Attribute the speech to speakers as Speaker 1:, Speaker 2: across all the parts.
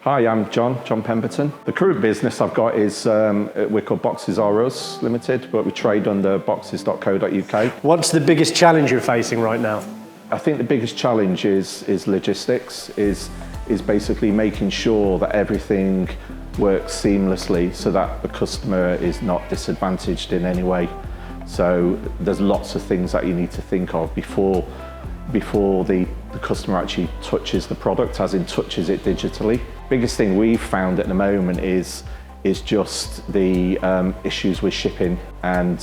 Speaker 1: Hi, I'm John Pemberton. The current business I've got is, we're called Boxes R Us Limited, but we trade under boxes.co.uk.
Speaker 2: What's the biggest challenge you're facing right now?
Speaker 1: I think the biggest challenge is logistics, is basically making sure that everything works seamlessly so that the customer is not disadvantaged in any way. So there's lots of things that you need to think of before the customer actually touches the product, as in touches it digitally. Biggest thing we've found at the moment is just the issues with shipping and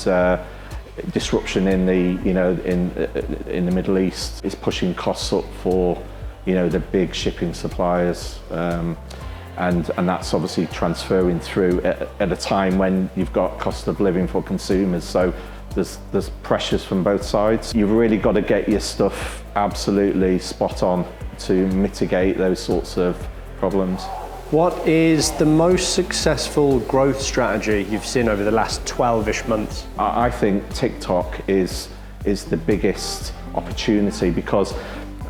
Speaker 1: disruption in the Middle East is pushing costs up for the big shipping suppliers, and that's obviously transferring through at a time when you've got cost of living for consumers. So there's pressures from both sides. You've really got to get your stuff absolutely spot on to mitigate those sorts of problems.
Speaker 2: What is the most successful growth strategy you've seen over the last 12-ish months?
Speaker 1: I think TikTok is the biggest opportunity because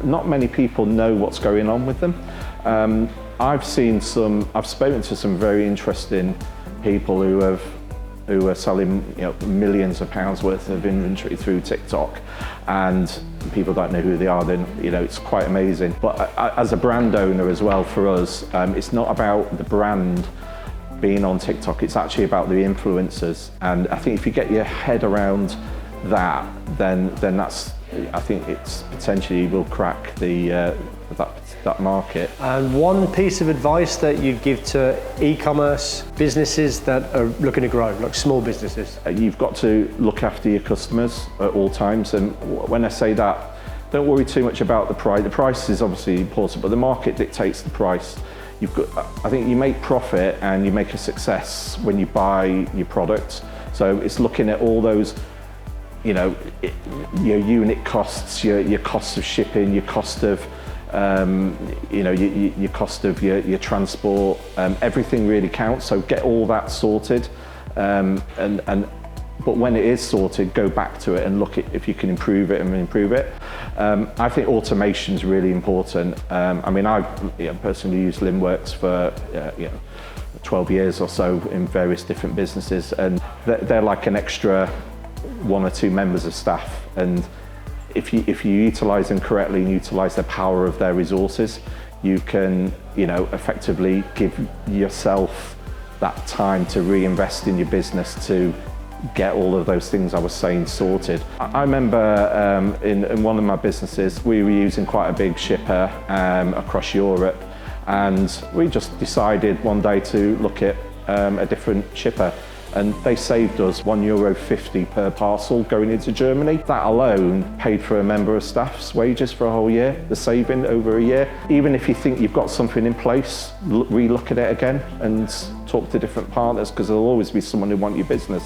Speaker 1: not many people know what's going on with them. I've spoken to some very interesting people who are selling millions of pounds worth of inventory through TikTok, and people don't know who they are. Then it's quite amazing. But as a brand owner as well, for us, it's not about the brand being on TikTok. It's actually about the influencers. And I think if you get your head around that, then I think it's potentially will crack that market.
Speaker 2: And one piece of advice that you'd give to e-commerce businesses that are looking to grow, like small businesses?
Speaker 1: You've got to look after your customers at all times, and when I say that, don't worry too much about the price. The price is obviously important, but the market dictates the price. I think you make profit and you make a success when you buy your product. So it's looking at all those your unit costs, your cost of shipping, your cost of your cost of your transport. Everything really counts, so get all that sorted, but when it is sorted, go back to it and look at if you can improve it. I think automation is really important. I've personally used Limworks for 12 years or so in various different businesses, and they're like an extra 1 or 2 members of staff, and if you utilise them correctly and utilise the power of their resources, you can effectively give yourself that time to reinvest in your business to get all of those things I was saying sorted. I remember in one of my businesses we were using quite a big shipper across Europe, and we just decided one day to look at a different shipper. And they saved us €1.50 per parcel going into Germany. That alone paid for a member of staff's wages for a whole year, the saving over a year. Even if you think you've got something in place, re-look at it again and talk to different partners, because there'll always be someone who wants your business.